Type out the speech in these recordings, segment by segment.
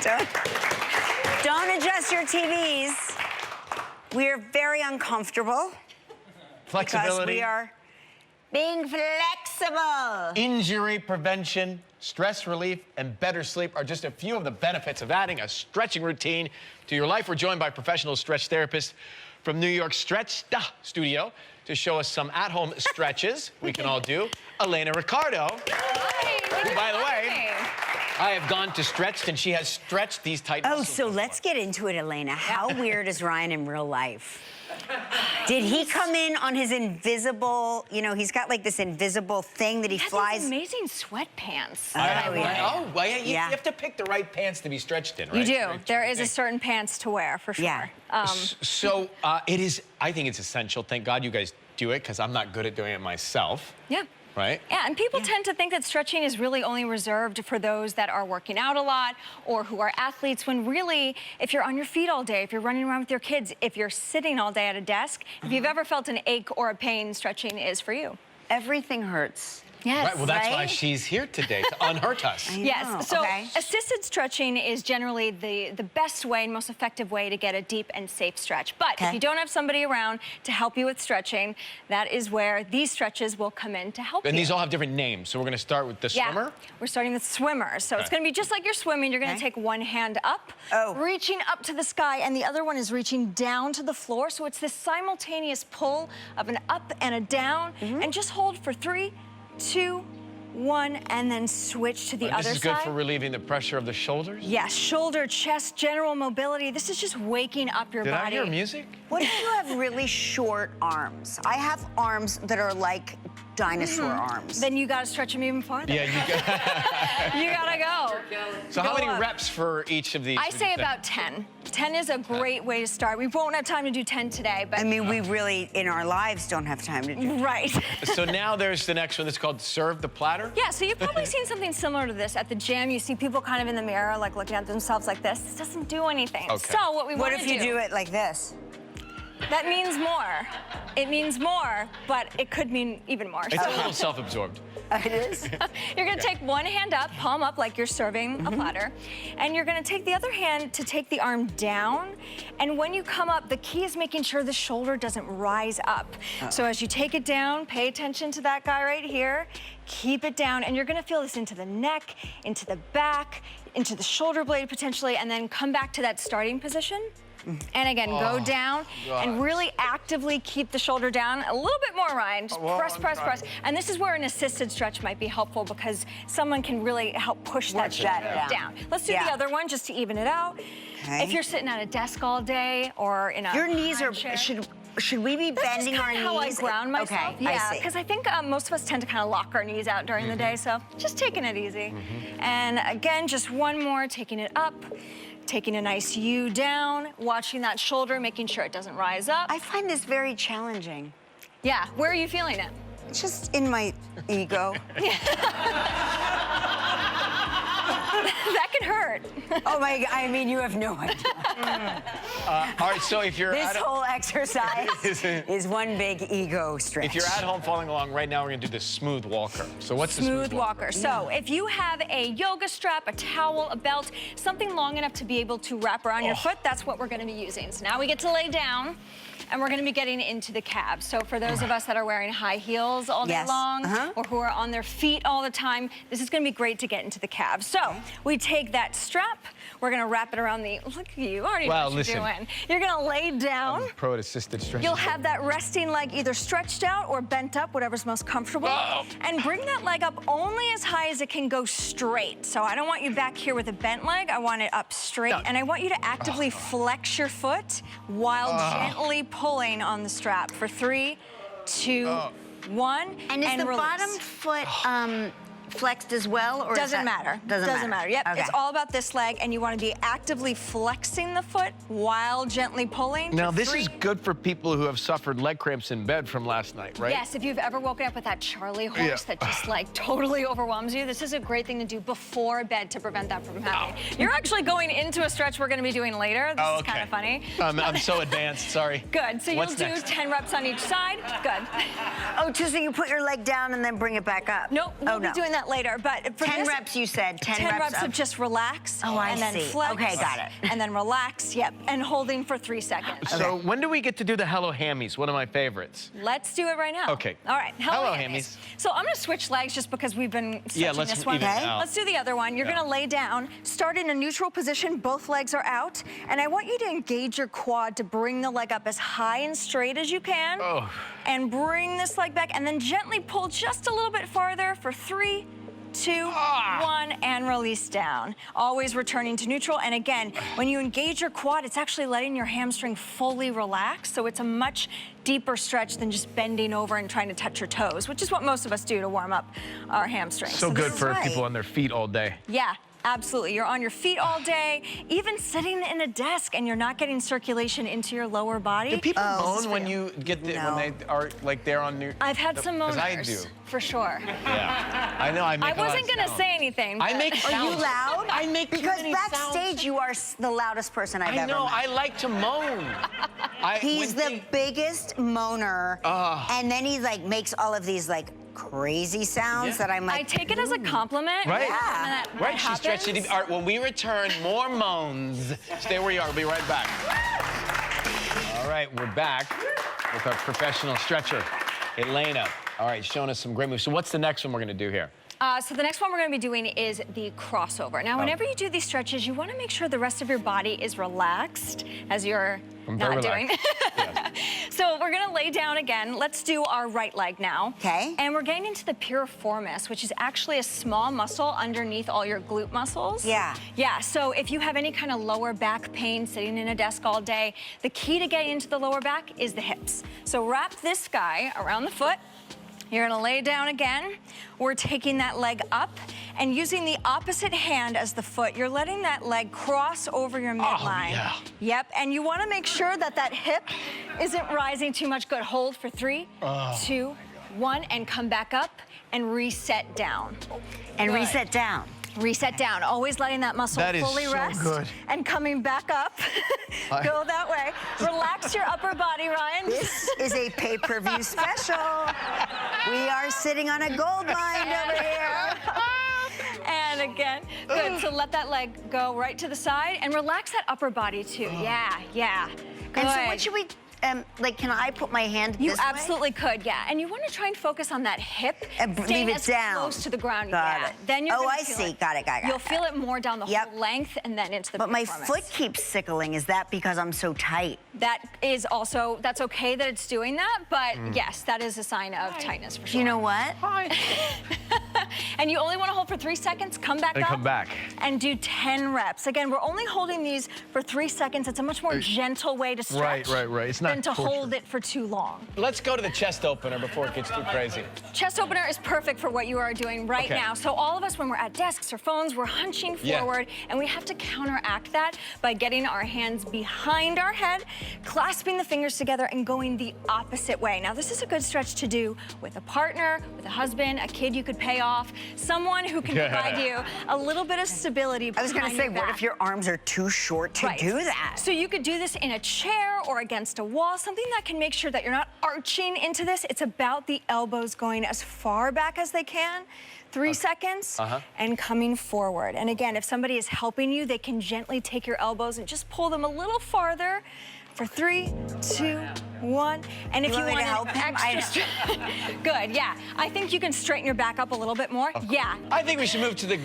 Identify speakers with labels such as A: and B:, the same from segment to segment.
A: Don't adjust your TVs. We're very uncomfortable.
B: Flexibility.
A: Because we are being flexible.
B: Injury prevention, stress relief, and better sleep are just a few of the benefits of adding a stretching routine to your life. We're joined by professional stretch therapists from New York Stretch Studio to show us some at-home stretches we can all do. Elena Ricardo, who, by the way, I have gone to Stretched, and she has stretched these tight muscles.
A: Oh, so let's get into it, Elena. How weird is Ryan in real life? Did he come in on his invisible, you know, he's got like this invisible thing that he flies?
C: These amazing sweatpants.
B: Well, you have to pick the right pants to be stretched in, right?
C: You do. There is a certain pants to wear, for sure.
A: Yeah.
B: It is, I think it's essential. Thank God you guys do it, because I'm not good at doing it myself.
C: Yeah.
B: Right?
C: Yeah, and people tend to think that stretching is really only reserved for those that are working out a lot or who are athletes, when really, if you're on your feet all day, if you're running around with your kids, if you're sitting all day at a desk, if you've ever felt an ache or a pain, stretching is for you.
A: Everything hurts.
C: Yes.
B: Right, well, that's why she's here today, to unhurt us.
C: Yes, so assisted stretching is generally the best way and most effective way to get a deep and safe stretch. But if you don't have somebody around to help you with stretching, that is where these stretches will come in to help you.
B: And these all have different names, so we're gonna start with the swimmer?
C: We're starting with swimmer. So it's gonna be just like you're swimming. You're gonna take one hand up, reaching up to the sky, and the other one is reaching down to the floor. So it's this simultaneous pull of an up and a down, and just hold for 3, 2, 1, and then switch to the other side.
B: This is good for relieving the pressure of the shoulders?
C: Yes, shoulder, chest, general mobility. This is just waking up your body.
B: Did I hear music?
A: What if you have really short arms? I have arms that are like dinosaur arms.
C: Then you gotta stretch them even farther.
B: Yeah,
C: you gotta go.
B: So how many reps for each of these?
C: I say about 10. 10 is a great way to start. We won't have time to do 10 today, but...
A: I mean, we really, in our lives, don't have time to do.
C: Right.
B: So now there's the next one that's called Serve the Platter?
C: Yeah, so you've probably seen something similar to this at the gym. You see people kind of in the mirror, like looking at themselves like this. This doesn't do anything.
B: Okay.
C: So what we want to do...
A: What if you do it like this?
C: That means more. It means more, but it could mean even more.
B: It's a little self-absorbed.
A: It is?
C: You're gonna take one hand up, palm up, like you're serving a platter, and you're gonna take the other hand to take the arm down, and when you come up, the key is making sure the shoulder doesn't rise up. So as you take it down, pay attention to that guy right here, keep it down, and you're gonna feel this into the neck, into the back, into the shoulder blade potentially, and then come back to that starting position. And again, go down and really actively keep the shoulder down. A little bit more, Ryan. Just press, press, press. And this is where an assisted stretch might be helpful, because someone can really help push that down. Let's do the other one just to even it out. If you're sitting at a desk all day or in a
A: Your knees are,
C: chair,
A: should we be bending our knees?
C: That's how I ground myself.
A: Okay,
C: yeah, because I think most of us tend to kind of lock our knees out during the day, so just taking it easy. And again, just one more, taking it up. Taking a nice U down, watching that shoulder, making sure it doesn't rise up.
A: I find this very challenging.
C: Yeah, where are you feeling it?
A: Just in my ego.
C: That can hurt.
A: Oh my God, I mean, you have no idea.
B: All right, so if you're
A: This whole exercise is one big ego stretch.
B: If you're at home following along right now, we're gonna do the smooth walker. So what's the
C: smooth walker? So if you have a yoga strap, a towel, a belt, something long enough to be able to wrap around your foot, that's what we're gonna be using. So now we get to lay down, and we're gonna be getting into the calves. So for those of us that are wearing high heels all day long, or who are on their feet all the time, this is gonna be great to get into the calves. So we take that strap, we're gonna wrap it around the, look at you already know what you're doing. You're gonna lay down.
B: I'm pro at assisted stretching.
C: You'll have that resting leg either stretched out or bent up, whatever's most comfortable. And bring that leg up only as high as it can go straight. So I don't want you back here with a bent leg, I want it up straight. And I want you to actively flex your foot while gently pulling on the strap for 3, 2, 1.
A: And is the bottom foot flexed as well, or
C: doesn't matter. Doesn't matter. Yep. It's all about this leg, and you want to be actively flexing the foot while gently pulling.
B: Now this is good for people who have suffered leg cramps in bed from last night, right?
C: Yes. If you've ever woken up with that Charlie horse that just like totally overwhelms you, this is a great thing to do before bed to prevent that from happening. You're actually going into a stretch we're going to be doing later. This is kind of funny.
B: I'm so advanced. Sorry.
C: Good. So you'll do 10 reps on each side. Good.
A: Oh, so you put your leg down and then bring it back up?
C: Nope. We'll be doing that that later, but for
A: 10
C: this,
A: reps, you said. 10
C: reps of just relax.
A: Oh, I
C: and then
A: see.
C: flex.
A: Okay, got it.
C: And then relax, yep, and holding for 3 seconds.
B: So when do we get to do the Hello Hammies? One of my favorites.
C: Let's do it right now.
B: Okay.
C: All right,
B: Hello, Hammies.
C: So I'm gonna switch legs just because we've been stretching
B: let's
C: this one.
B: even it out.
C: Let's do the other one. You're gonna lay down, start in a neutral position, both legs are out, and I want you to engage your quad to bring the leg up as high and straight as you can.
B: Oh.
C: And bring this leg back, and then gently pull just a little bit farther for 3, 2, 1, and release down. Always returning to neutral. And again, when you engage your quad, it's actually letting your hamstring fully relax. So it's a much deeper stretch than just bending over and trying to touch your toes, which is what most of us do to warm up our hamstrings.
B: So good
C: this is
B: for
C: right.
B: people on their feet all day.
C: Yeah. Absolutely. You're on your feet all day, even sitting in a desk, and you're not getting circulation into your lower body.
B: Do people
A: Oh,
B: moan when you get the,
A: No.
B: when they are like they're on your?
C: I've had some moaners.
B: I do.
C: For sure.
B: Yeah. I know. I make
C: I
B: a lot
C: wasn't
B: of
C: going to
B: sound.
C: say anything.
B: I
C: but-
B: make
A: Are
B: sounds.
A: you loud?
B: I make too
A: Because
B: many
A: backstage,
B: sounds.
A: you are the loudest person I've
B: I
A: ever
B: know.
A: met.
B: I like to moan.
A: He's the biggest moaner, and then he like makes all of these like crazy sounds that I'm like.
C: I take it as a compliment.
B: Right.
C: Yeah.
B: Right. She stretched it. All right. When we return, more moans. Stay where you are. We'll be right back. All right. We're back with our professional stretcher, Elena. All right. Showing us some great moves. So what's the next one we're going to do here?
C: So the next one we're going to be doing is the crossover. Now, whenever you do these stretches, you want to make sure the rest of your body is relaxed as you're
B: I'm
C: not
B: very
C: doing.
B: relaxed.
C: So we're going to lay down again. Let's do our right leg now.
A: Okay.
C: And we're getting into the piriformis, which is actually a small muscle underneath all your glute muscles.
A: Yeah.
C: Yeah, so if you have any kind of lower back pain sitting in a desk all day, the key to getting into the lower back is the hips. So wrap this guy around the foot. You're gonna lay down again. We're taking that leg up and using the opposite hand as the foot. You're letting that leg cross over your midline.
B: yeah.
C: Yep, and you wanna make sure that that hip isn't rising too much. Good, hold for 3, 2, 1, and come back up and reset down.
A: and
C: Good.
A: reset down.
C: Reset down, always letting that muscle
B: That is
C: fully
B: so
C: rest.
B: good.
C: And coming back up, go that way. Relax your upper body, Ryan.
A: This is a pay-per-view special. We are sitting on a gold mine over here.
C: And again, good. So let that leg go right to the side and relax that upper body too. Yeah, yeah. Good.
A: And so what should we, like, can I put my hand
C: You
A: this way?
C: absolutely could, yeah. And you want to try and focus on that hip,
A: And
C: staying
A: leave it
C: as
A: down.
C: close to the ground.
A: Got
C: yeah.
A: it.
C: Then you're
A: Oh,
C: gonna
A: I
C: feel
A: see.
C: it.
A: Got it.
C: You'll feel it more down the
A: Yep.
C: whole length and then into the
A: But my
C: piriformis.
A: foot keeps sickling. Is that because I'm so tight?
C: That is also, that's okay that it's doing that, but yes, that is a sign of tightness for sure.
A: You know what?
C: And you only want to hold for 3 seconds, come back
B: And
C: up.
B: come back.
C: And do 10 reps. Again, we're only holding these for 3 seconds. It's a much more gentle way to stretch
B: right. It's not
C: than to
B: torture.
C: hold it for too long.
B: Let's go to the chest opener before it gets too crazy.
C: Chest opener is perfect for what you are doing right
B: Okay.
C: now. So all of us, when we're at desks or phones, we're hunching
B: Yeah.
C: forward, and we have to counteract that by getting our hands behind our head, clasping the fingers together, and going the opposite way. Now, this is a good stretch to do with a partner, with a husband, a kid you could pay off, someone who can provide you a little bit of stability
A: I was going to
C: behind
A: say,
C: your
A: what
C: back.
A: if your arms are too short to
C: Right.
A: do that?
C: So you could do this in a chair or against a wall, something that can make sure that you're not arching into this. It's about the elbows going as far back as they can. 3 seconds and coming forward. And again, if somebody is helping you, they can gently take your elbows and just pull them a little farther for 3, 2, 1. And if
A: You
C: you
A: want me
C: want
A: to
C: an
A: help him?
C: extra, good, yeah. I think you can straighten your back up a little bit more. Yeah.
B: I think we should move to the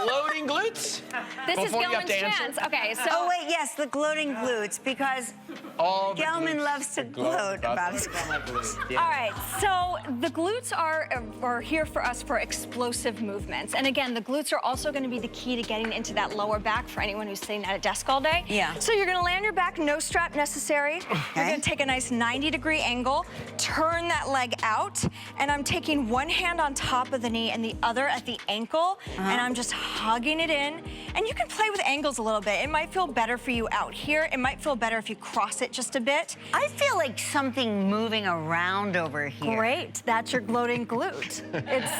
B: loading glutes.
C: This is
B: Before you have
C: Gelman's
B: to answer.
C: chance. Okay, so.
A: Oh, wait, yes, the gloating glutes, because
B: All the
A: Gelman
B: glutes
A: loves to gloat about his glutes.
C: All right, so the glutes are here for us for explosive movements. And again, the glutes are also gonna be the key to getting into that lower back for anyone who's sitting at a desk all day.
A: Yeah.
C: So you're gonna lay on your back, no strap necessary. You're gonna take a nice 90-degree angle, turn that leg out, and I'm taking one hand on top of the knee and the other at the ankle, and I'm just hugging it in. And you can play with angles a little bit. It might feel better for you out here. It might feel better if you cross it just a bit.
A: I feel like something moving around over here.
C: Great, that's your gloating glute. It's,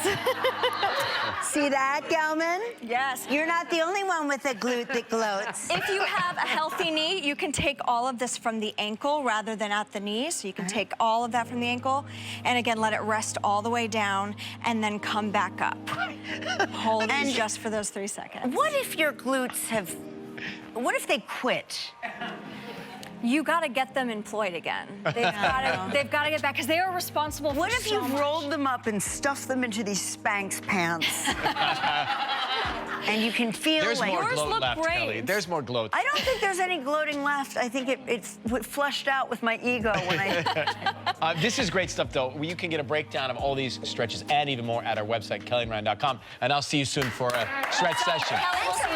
A: See that, Gelman?
C: yes.
A: You're not the only one with a glute that gloats.
C: If you have a healthy knee, you can take all of this from the ankle rather than at up the knee, so you can take all of that from the ankle, and again, let it rest all the way down, and then come back up. Hold it just for those 3 seconds.
A: What if your glutes what if they quit?
C: You got to get them employed again. They've got to get back because they are responsible for
A: What if
C: so
A: you've
C: much.
A: rolled them up and stuffed them into these Spanx pants? And you can feel
B: There's
A: like
B: more
C: Yours
B: gloat
C: look
B: left,
C: great.
B: Kelly. There's more gloat.
A: I don't think there's any gloating left. I think it's flushed out with my ego when I.
B: This is great stuff, though. You can get a breakdown of all these stretches and even more at our website, kellyandryan.com. And I'll see you soon for a stretch session.
C: Kelly, we'll see you